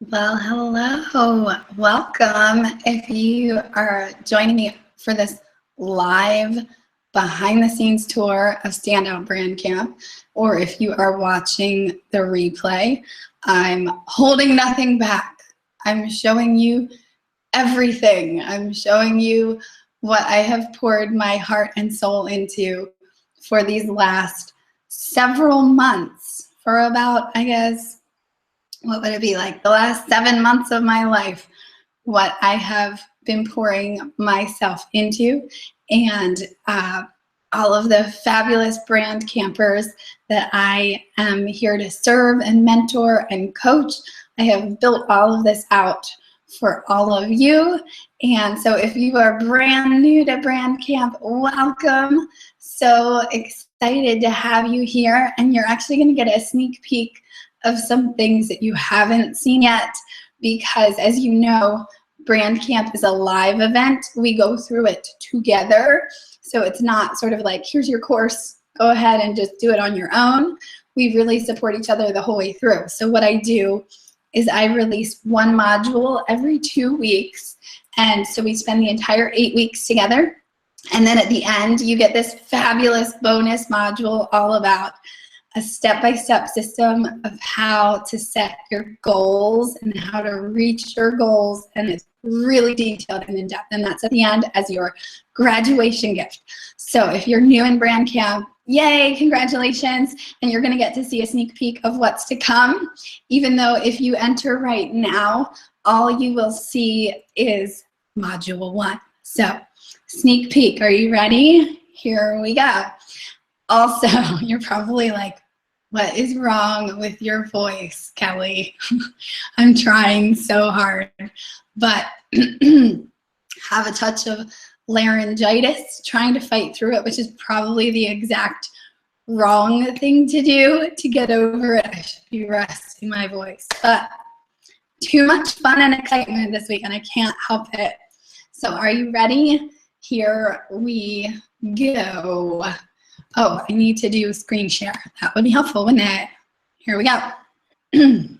Well, hello, welcome. If you are joining me for this live behind the scenes tour of Standout Brand Camp, or if you are watching the replay, I'm holding nothing back. I'm showing you everything. I'm showing you what I have poured my heart and soul into for these last several months, for about, I guess, what would it be like, the last 7 months of my life, what I have been pouring myself into, and all of the fabulous brand campers that I am here to serve and mentor and coach. I have built all of this out for all of you. And so if you are brand new to Brand Camp, welcome. So excited to have you here. And you're actually going to get a sneak peek of some things that you haven't seen yet, because as you know, Brand Camp is a live event. We go through it together. So it's not sort of like, here's your course, go ahead and just do it on your own. We really support each other the whole way through. So what I do is I release one module every 2 weeks. And so we spend the entire 8 weeks together. And then at the end, you get this fabulous bonus module all about a step-by-step system of how to set your goals and how to reach your goals, and it's really detailed and in-depth, and that's at the end as your graduation gift. So if you're new in Brand Camp, yay, congratulations, and you're gonna get to see a sneak peek of what's to come, even though if you enter right now, all you will see is Module 1. So, sneak peek, are you ready? Here we go. Also, you're probably like, what is wrong with your voice, Kelly? I'm trying so hard, but have a touch of laryngitis, trying to fight through it, which is probably the exact wrong thing to do to get over it. I should be resting my voice, but too much fun and excitement this week, and I can't help it. So are you ready? Here we go. Oh, I need to do screen share. That would be helpful, wouldn't it? Here we go. Dun,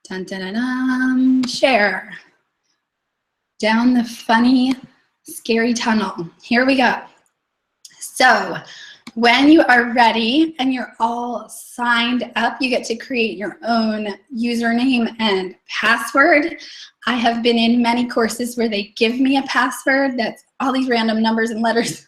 dun, dun, dun. Share. Down the funny, scary tunnel. Here we go. So when you are ready and you're all signed up, you get to create your own username and password. I have been in many courses where they give me a password that's all these random numbers and letters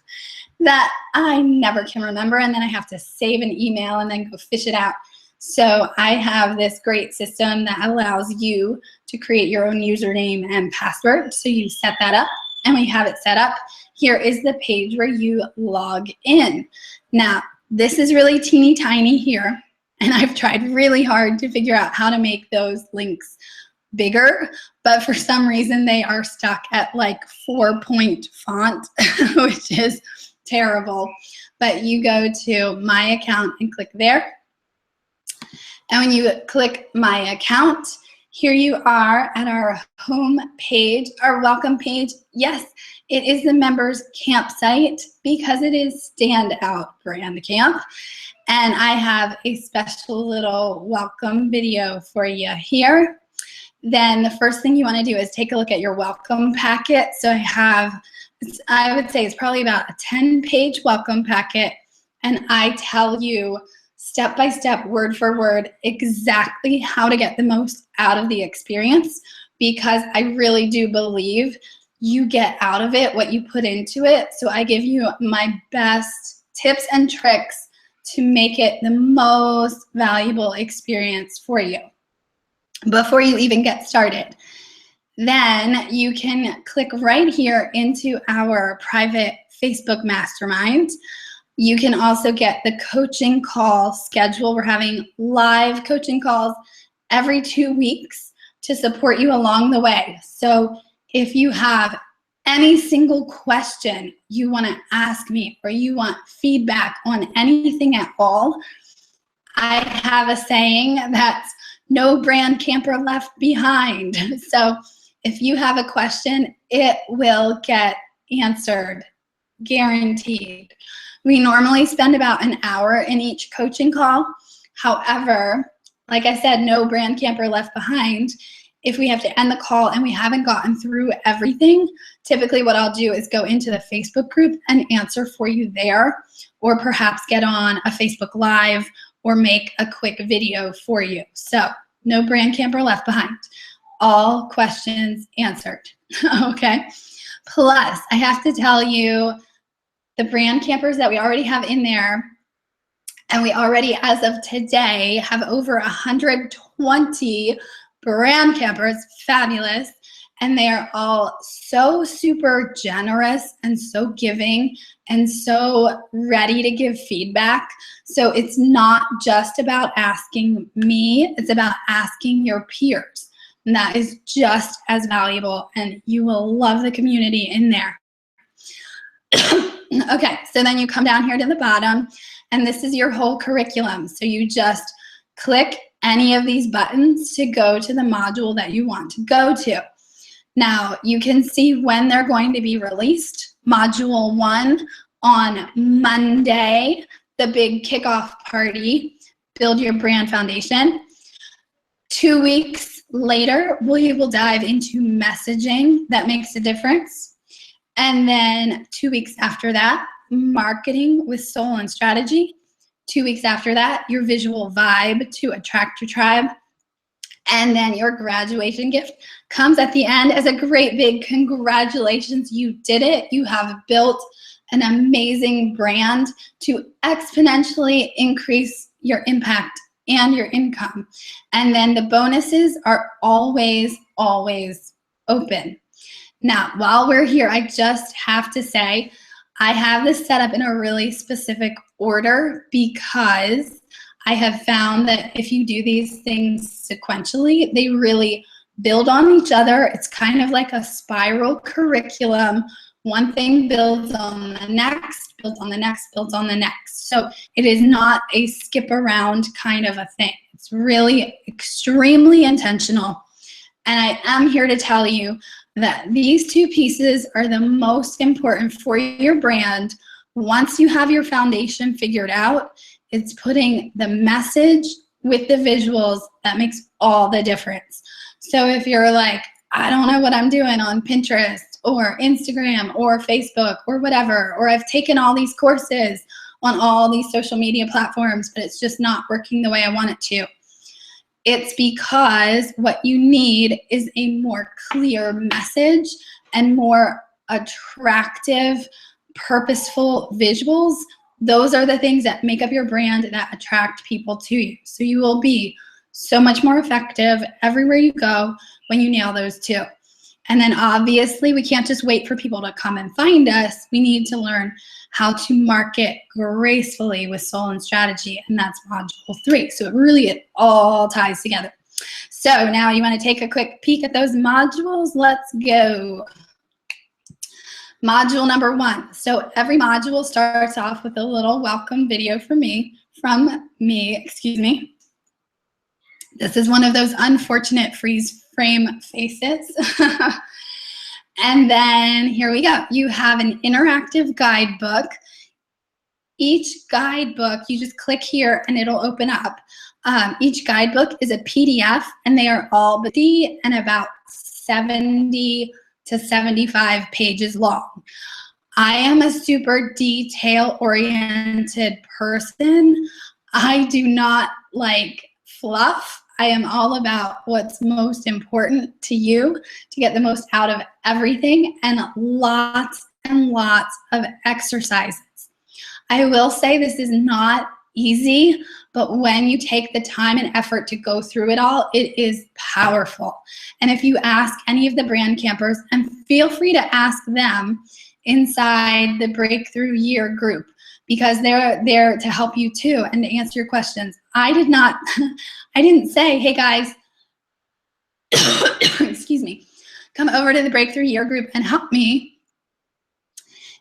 that I never can remember, and then I have to save an email and then go fish it out. So I have this great system that allows you to create your own username and password. So you set that up, and when you have it set up, here is the page where you log in. Now, this is really teeny tiny here, and I've tried really hard to figure out how to make those links bigger, but for some reason they are stuck at like 4-point font, which is terrible. But you go to my account and click there. And when you click my account, here you are at our home page, our welcome page. Yes, it is the members campsite because it is Standout Brand Camp. And I have a special little welcome video for you here. Then the first thing you want to do is take a look at your welcome packet. So I would say it's probably about a 10-page welcome packet, and I tell you step by step, word for word, exactly how to get the most out of the experience, because I really do believe you get out of it what you put into it. So I give you my best tips and tricks to make it the most valuable experience for you before you even get started. Then you can click right here into our private Facebook mastermind. You can also get the coaching call schedule. We're having live coaching calls every 2 weeks to support you along the way. So if you have any single question you want to ask me, or you want feedback on anything at all, I have a saying that's no brand camper left behind. So if you have a question, it will get answered, guaranteed. We normally spend about an hour in each coaching call. However, like I said, no brand camper left behind. If we have to end the call and we haven't gotten through everything, typically what I'll do is go into the Facebook group and answer for you there, or perhaps get on a Facebook Live or make a quick video for you. So no brand camper left behind. All questions answered, okay? Plus, I have to tell you, the brand campers that we already have in there, and we already, as of today, have over 120 brand campers, fabulous, and they are all so super generous and so giving and so ready to give feedback. So it's not just about asking me, it's about asking your peers. And that is just as valuable, and you will love the community in there. Okay, so then you come down here to the bottom, and this is your whole curriculum. So you just click any of these buttons to go to the module that you want to go to. Now, you can see when they're going to be released. Module 1 on Monday, the big kickoff party, Build Your Brand Foundation. 2 weeks later, we will dive into messaging that makes a difference. And then 2 weeks after that, marketing with soul and strategy. 2 weeks after that, your visual vibe to attract your tribe. And then your graduation gift comes at the end as a great big congratulations, you did it. You have built an amazing brand to exponentially increase your impact and your income. And then the bonuses are always, always open. Now, while we're here, I just have to say, I have this set up in a really specific order because I have found that if you do these things sequentially, they really build on each other. It's kind of like a spiral curriculum. One thing builds on the next, builds on the next, builds on the next. So it is not a skip around kind of a thing. It's really extremely intentional. And I am here to tell you that these two pieces are the most important for your brand. Once you have your foundation figured out, it's putting the message with the visuals that makes all the difference. So if you're like, I don't know what I'm doing on Pinterest or Instagram or Facebook or whatever, or I've taken all these courses on all these social media platforms, but it's just not working the way I want it to. It's because what you need is a more clear message and more attractive, purposeful visuals. Those are the things that make up your brand that attract people to you. So you will be so much more effective everywhere you go when you nail those two. And then obviously we can't just wait for people to come and find us. We need to learn how to market gracefully with soul and strategy, and that's module 3. So it all ties together. So now you want to take a quick peek at those modules. Let's go. Module number 1. So every module starts off with a little welcome video from me. This is one of those unfortunate freeze frame faces. And then here we go. You have an interactive guidebook. Each guidebook, you just click here and it'll open up. Each guidebook is a PDF, and they are all and about 70 to 75 pages long. I am a super detail-oriented person. I do not like fluff. I am all about what's most important to you to get the most out of everything, and lots of exercises. I will say this is not easy, but when you take the time and effort to go through it all, it is powerful. And if you ask any of the brand campers, and feel free to ask them inside the Breakthrough Year group, because they're there to help you too and to answer your questions. I didn't say, hey guys, excuse me, come over to the Breakthrough Year group and help me.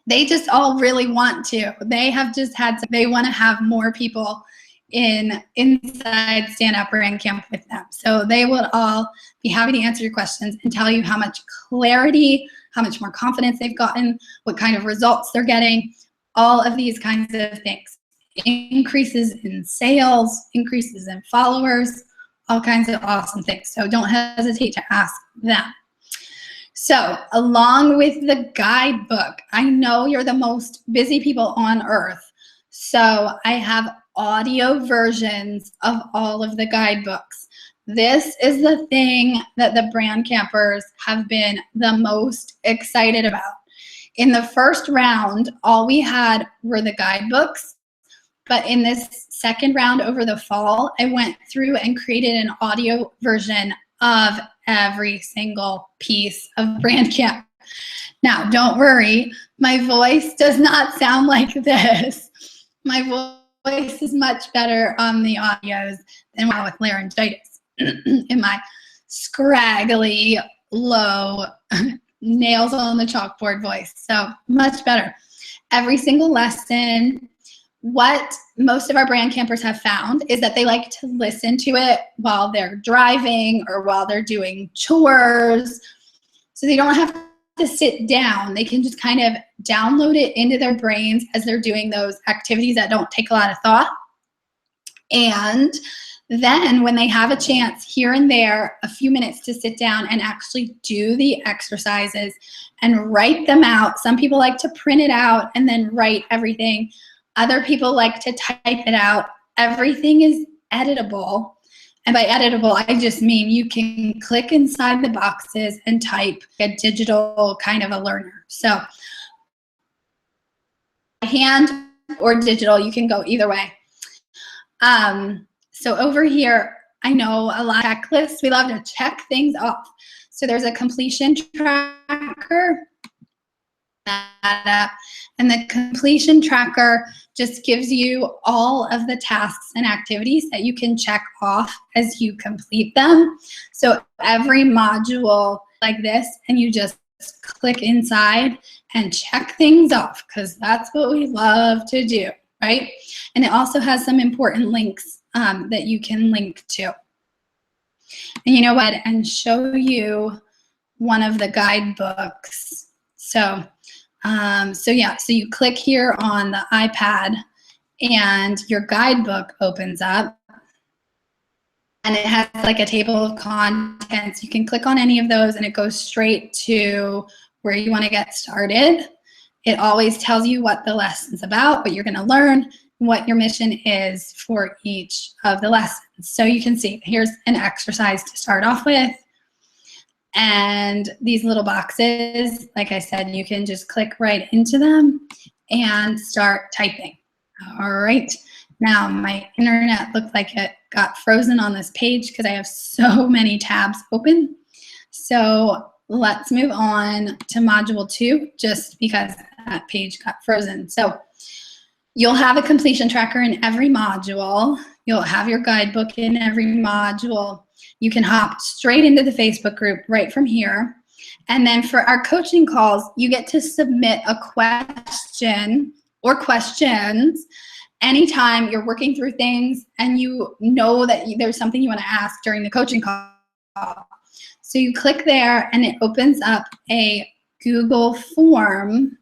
They just all really want to. They have just they want to have more people inside Stand Out Brand Camp with them. So they will all be happy to answer your questions and tell you how much clarity, how much more confidence they've gotten, what kind of results they're getting, all of these kinds of things. Increases in sales, increases in followers, all kinds of awesome things. So don't hesitate to ask them. So along with the guidebook, I know you're the most busy people on earth. So I have audio versions of all of the guidebooks. This is the thing that the brand campers have been the most excited about. In the first round, all we had were the guidebooks. But in this second round over the fall, I went through and created an audio version of every single piece of brand camp. Now, don't worry, my voice does not sound like this. My voice is much better on the audios than with laryngitis in my scraggly, low, nails on the chalkboard voice. So much better. Every single lesson, what most of our brand campers have found is that they like to listen to it while they're driving or while they're doing chores. So they don't have to sit down. They can just kind of download it into their brains as they're doing those activities that don't take a lot of thought. And then when they have a chance here and there, a few minutes to sit down and actually do the exercises and write them out. Some people like to print it out and then write everything. Other people like to type it out. Everything is editable. And by editable, I just mean you can click inside the boxes and type a digital kind of a learner. So hand or digital, you can go either way. So over here, I know a lot of checklists. We love to check things off. So there's a completion tracker. And the completion tracker just gives you all of the tasks and activities that you can check off as you complete them. So every module like this, and you just click inside and check things off, because that's what we love to do, right? And it also has some important links that you can link to. And you know what? And show you one of the guidebooks. So you click here on the iPad and your guidebook opens up and it has like a table of contents. You can click on any of those and it goes straight to where you want to get started. It always tells you what the lesson's about, what you're going to learn, what your mission is for each of the lessons. So you can see here's an exercise to start off with. And these little boxes, like I said, you can just click right into them and start typing. All right. Now my internet looked like it got frozen on this page because I have so many tabs open. So let's move on to module 2 just because that page got frozen. So you'll have a completion tracker in every module. You'll have your guidebook in every module. You can hop straight into the Facebook group right from here. And then for our coaching calls, you get to submit a question or questions anytime you're working through things and you know that there's something you want to ask during the coaching call. So you click there and it opens up a Google form.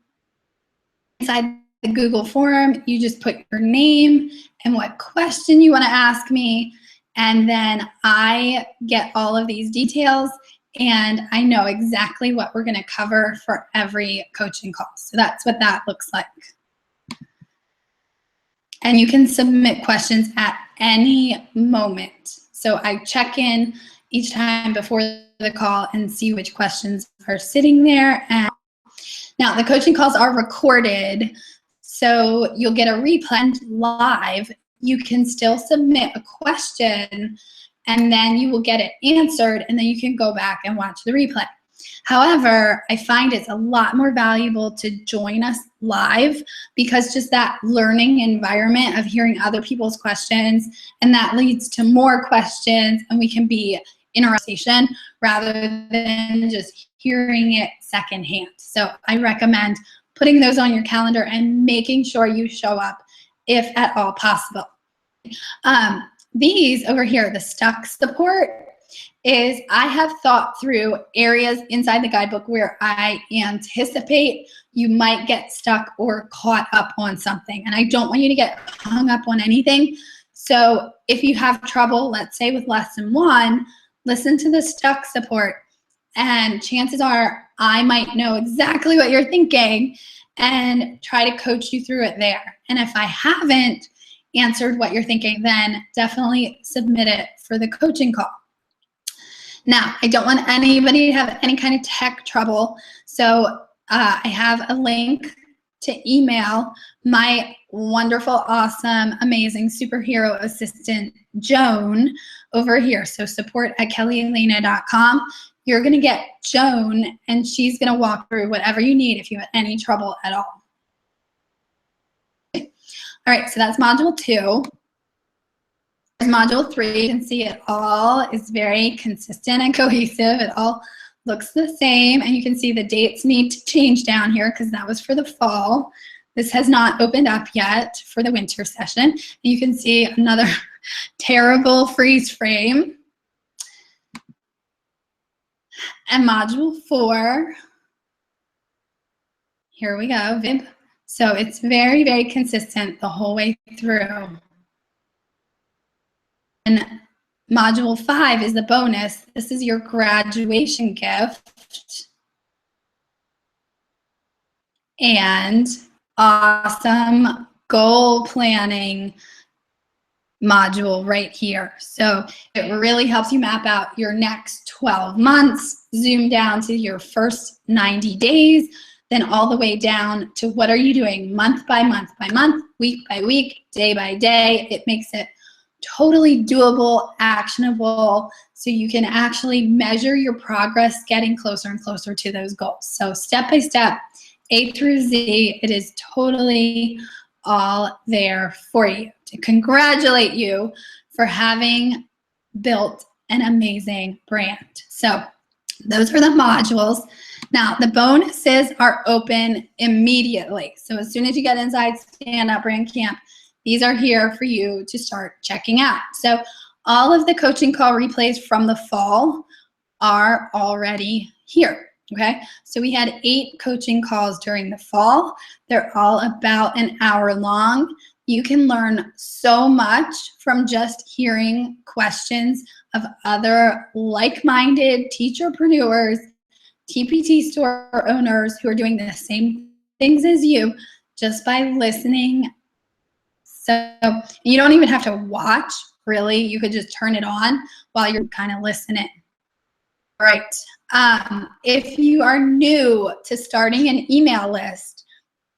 Inside the Google form, you just put your name and what question you want to ask me. And then I get all of these details and I know exactly what we're going to cover for every coaching call. So that's what that looks like. And you can submit questions at any moment. So I check in each time before the call and see which questions are sitting there. And now the coaching calls are recorded, so you'll get a replay live. You can still submit a question and then you will get it answered and then you can go back and watch the replay. However, I find it's a lot more valuable to join us live because just that learning environment of hearing other people's questions, and that leads to more questions and we can be in a conversation rather than just hearing it secondhand. So I recommend putting those on your calendar and making sure you show up if at all possible. These over here, the stuck support, is I have thought through areas inside the guidebook where I anticipate you might get stuck or caught up on something. And I don't want you to get hung up on anything. So if you have trouble, let's say with lesson 1, listen to the stuck support, and chances are I might know exactly what you're thinking and try to coach you through it there. And if I haven't answered what you're thinking, then definitely submit it for the coaching call. Now, I don't want anybody to have any kind of tech trouble, so I have a link to email my wonderful, awesome, amazing superhero assistant, Joan, over here. So support@kellyelena.com. You're going to get Joan, and she's going to walk through whatever you need if you have any trouble at all. All right, so that's module 2. Module 3, you can see it all is very consistent and cohesive. It all looks the same, and you can see the dates need to change down here because that was for the fall. This has not opened up yet for the winter session. You can see another terrible freeze frame. And module 4, here we go, Vib. So it's very, very consistent the whole way through. And module 5 is the bonus. This is your graduation gift. And awesome goal planning module right here. So it really helps you map out your next 12 months, zoom down to your first 90 days, then all the way down to what are you doing month by month by month, week by week, day by day. It makes it totally doable, actionable, so you can actually measure your progress getting closer and closer to those goals. So step by step, A through Z, it is totally all there for you. To congratulate you for having built an amazing brand. So those are the modules. Now the bonuses are open immediately. So as soon as you get inside Stand Out Brand Camp, these are here for you to start checking out. So all of the coaching call replays from the fall are already here, okay? So we had 8 coaching calls during the fall. They're all about an hour long. You can learn so much from just hearing questions of other like-minded teacherpreneurs, TPT store owners who are doing the same things as you just by listening. So you don't even have to watch, really. You could just turn it on while you're kind of listening. All right. If you are new to starting an email list,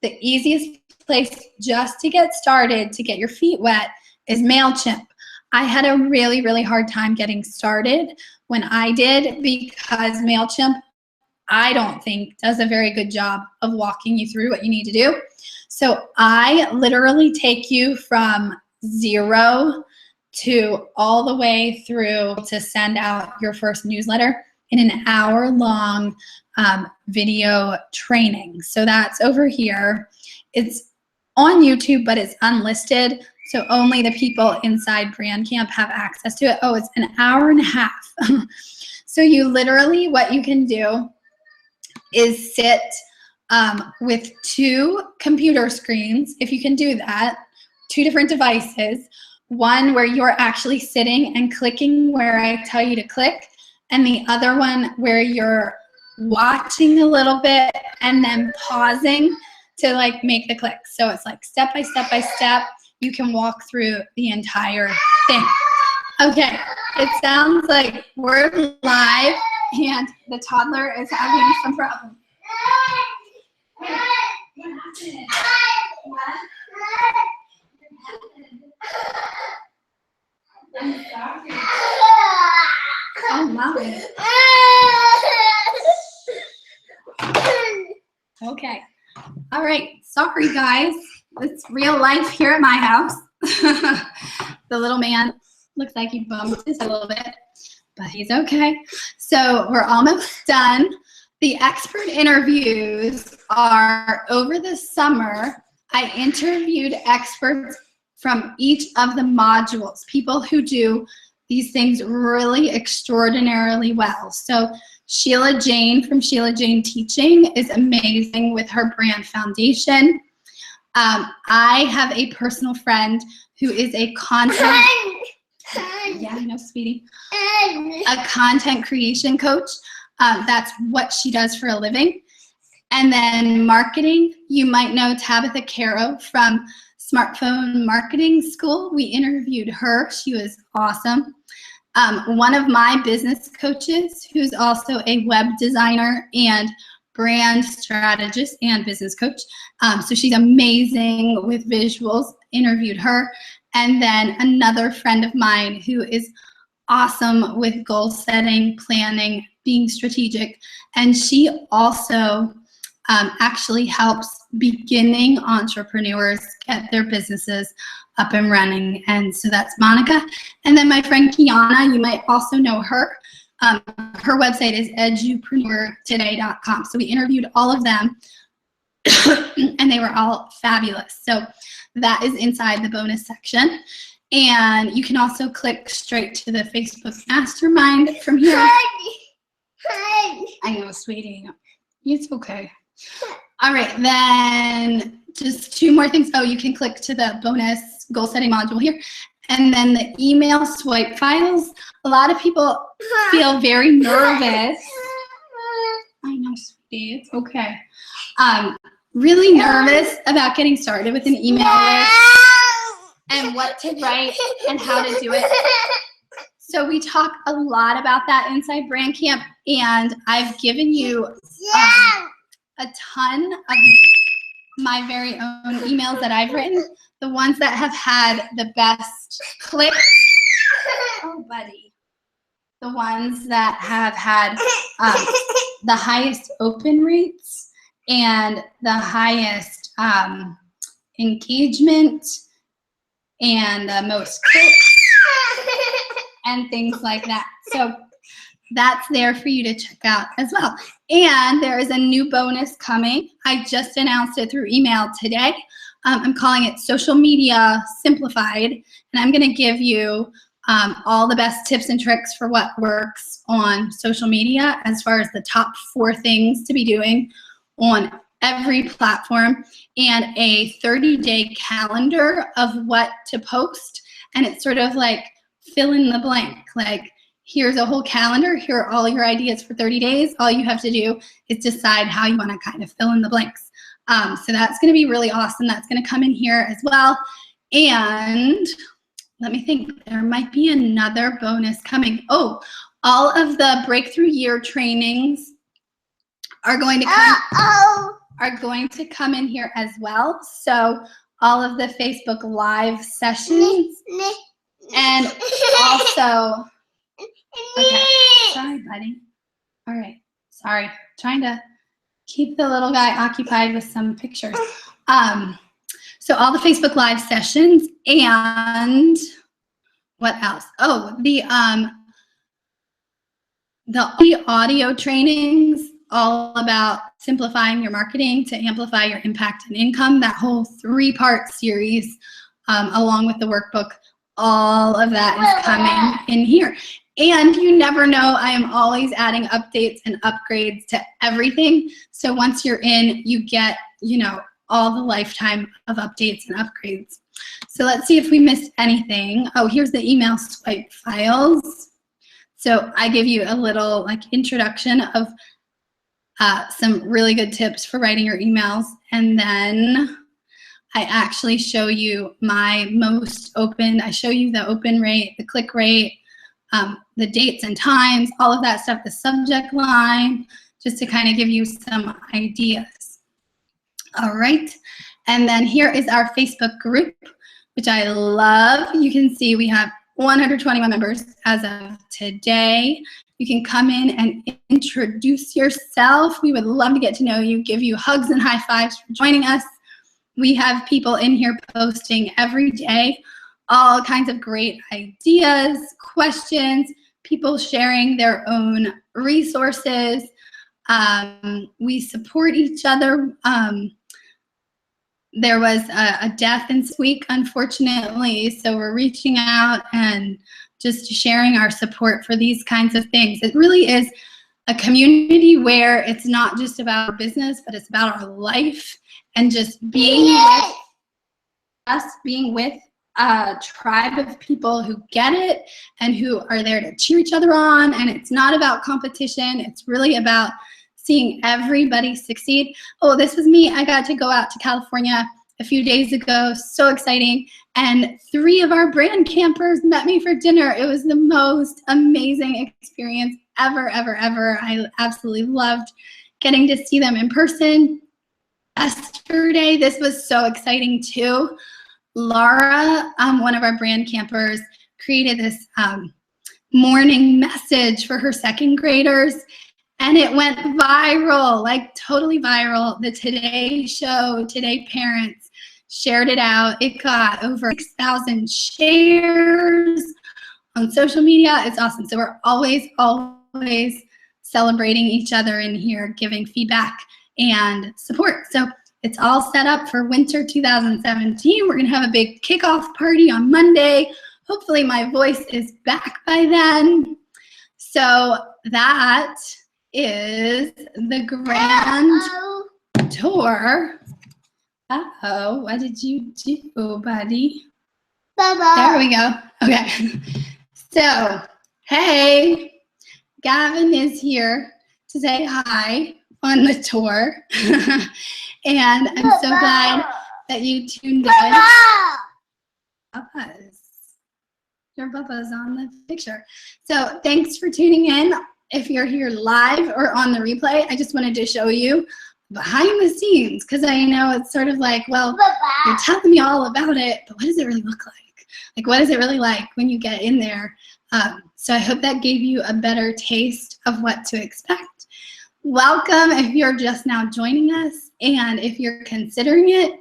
the easiest place just to get started, to get your feet wet, is Mailchimp. I had a really, really hard time getting started when I did because Mailchimp, I don't think, does a very good job of walking you through what you need to do. So I literally take you from 0 to all the way through to send out your first newsletter in an hour-long video training. So that's over here. It's on YouTube, but it's unlisted. So only the people inside Brand Camp have access to it. Oh, it's an hour and a half. So you literally, what you can do is sit with 2 computer screens, if you can do that, 2 different devices, one where you're actually sitting and clicking where I tell you to click, and the other one where you're watching a little bit and then pausing to like make the click. So it's like step by step by step, you can walk through the entire thing. Okay, it sounds like we're live and the toddler is having some problems. I'm sorry. Oh, Mommy. Okay. All right. Sorry, guys. It's real life here at my house. The little man looks like he bumped his head a little bit, but he's okay. So we're almost done. The expert interviews are over the summer. I interviewed experts from each of the modules, people who do these things really extraordinarily well. So Sheila Jane from Sheila Jane Teaching is amazing with her brand foundation. I have a personal friend who is a content, yeah, I know, sweetie, a content creation coach. That's what she does for a living. And then marketing, you might know Tabitha Caro from Smartphone Marketing School. We interviewed her. She was awesome. One of my business coaches, who's also a web designer and brand strategist and business coach. So she's amazing with visuals, interviewed her. And then another friend of mine who is awesome with goal setting, planning, being strategic. And she also actually helps beginning entrepreneurs get their businesses up and running. And so that's Monica. And then my friend Kiana, you might also know her. Her website is edupreneurtoday.com. So we interviewed all of them and they were all fabulous. So that is inside the bonus section. And you can also click straight to the Facebook Mastermind from here. I know, sweetie. It's okay. All right, then just two more things. Oh, you can click to the bonus goal setting module here. And then the email swipe files. A lot of people feel very nervous. I know, sweetie, it's okay. Really nervous about getting started with an email list and what to write and how to do it. So we talk a lot about that inside Brand Camp, and I've given you a ton of my very own emails that I've written, the ones that have had the best clicks. Oh, buddy. The ones that have had the highest open rates and the highest engagement and the most clicks and things like that. So that's there for you to check out as well. And there is a new bonus coming. I just announced it through email today. I'm calling it Social Media Simplified, and I'm going to give you all the best tips and tricks for what works on social media as far as the top 4 things to be doing on every platform, and a 30-day calendar of what to post. And it's sort of like fill in the blank. Like, here's a whole calendar. Here are all your ideas for 30 days. All you have to do is decide how you want to kind of fill in the blanks. So that's going to be really awesome. That's going to come in here as well. And let me think. There might be another bonus coming. Oh, all of the breakthrough year trainings are going to come in here as well. So all of the Facebook Live sessions, and also, okay, sorry, buddy. All right, sorry, trying to keep the little guy occupied with some pictures. So all the Facebook Live sessions, and what else? Oh, the audio trainings, all about simplifying your marketing to amplify your impact and income. That whole 3-part series, along with the workbook, all of that is coming in here. And you never know, I am always adding updates and upgrades to everything. So once you're in, you get, all the lifetime of updates and upgrades. So let's see if we missed anything. Oh, here's the email swipe files. So I give you a little introduction of some really good tips for writing your emails. And then I actually show you my most open. I show you the open rate, the click rate, the dates and times, all of that stuff, the subject line, just to kind of give you some ideas. All right. And then here is our Facebook group, which I love. You can see we have 121 members as of today. You can come in and introduce yourself. We would love to get to know you, give you hugs and high fives for joining us. We have people in here posting every day, all kinds of great ideas, questions, people sharing their own resources. We support each other. There was a death this week, unfortunately, so we're reaching out and just sharing our support for these kinds of things. It really is a community where it's not just about our business, but it's about our life and just being with us, being with a tribe of people who get it and who are there to cheer each other on. And it's not about competition. It's really about seeing everybody succeed. Oh, this was me. I got to go out to California a few days ago. So exciting. And 3 of our brand campers met me for dinner. It was the most amazing experience ever, ever, ever. I absolutely loved getting to see them in person. Yesterday, this was so exciting too. Laura, one of our brand campers, created this morning message for her 2nd graders, and it went viral, like totally viral. The Today Show, Today Parents shared it out. It got over 6,000 shares on social media. It's awesome. So we're always celebrating each other in here, giving feedback and support. So it's all set up for winter 2017. We're gonna have a big kickoff party on Monday. Hopefully my voice is back by then. So that is the grand tour. Uh-oh, what did you do, buddy? Bye-bye. There we go. Okay. So, hey, Gavin is here to say hi on the tour. And I'm so glad that you tuned in. Bubba's. Your Bubba's on the picture. So thanks for tuning in. If you're here live or on the replay, I just wanted to show you behind the scenes, because I know it's sort of like, well, you're telling me all about it, but what does it really look like? Like, what is it really like when you get in there? So I hope that gave you a better taste of what to expect. Welcome if you're just now joining us, and if you're considering it,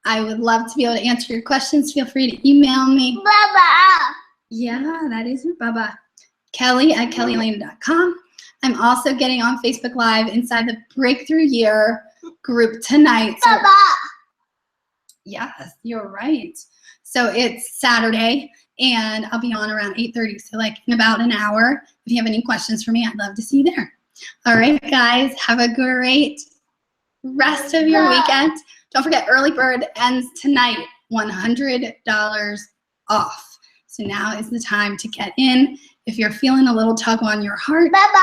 I would love to be able to answer your questions. Feel free to email me. Baba. Yeah, that is your Baba. Kelly@kellyanelena.com. I'm also getting on Facebook Live inside the Breakthrough Year group tonight. So, Baba. Yes, you're right. So it's Saturday, and I'll be on around 8:30. So like in about an hour. If you have any questions for me, I'd love to see you there. All right, guys, have a great rest of your weekend. Don't forget, early bird ends tonight, $100 off. So now is the time to get in. If you're feeling a little tug on your heart, Baba.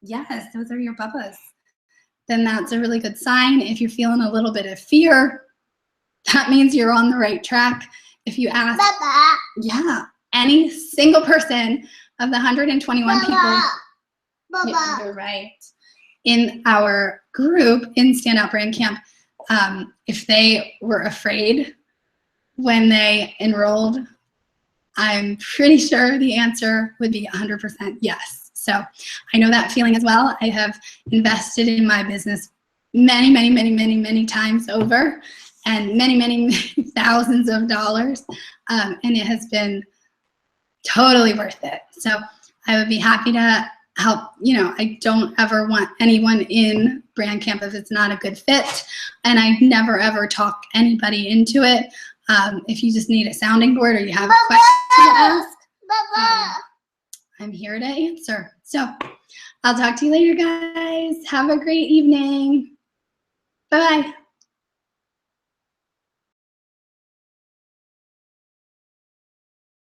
Yes, those are your Bubbas. Then that's a really good sign. If you're feeling a little bit of fear, that means you're on the right track. If you ask, Baba. Yeah, any single person of the 121 Baba. People, Baba. Yeah, you're right, in our group in Standout Brand Camp, if they were afraid when they enrolled, I'm pretty sure the answer would be 100% yes. So I know that feeling as well. I have invested in my business many times over, and many thousands of dollars, and it has been totally worth it. So I would be happy to help. You know, I don't ever want anyone in Brand Camp if it's not a good fit, and I never ever talk anybody into it. If you just need a sounding board or you have a question to ask, I'm here to answer. So I'll talk to you later, guys. Have a great evening. Bye-bye.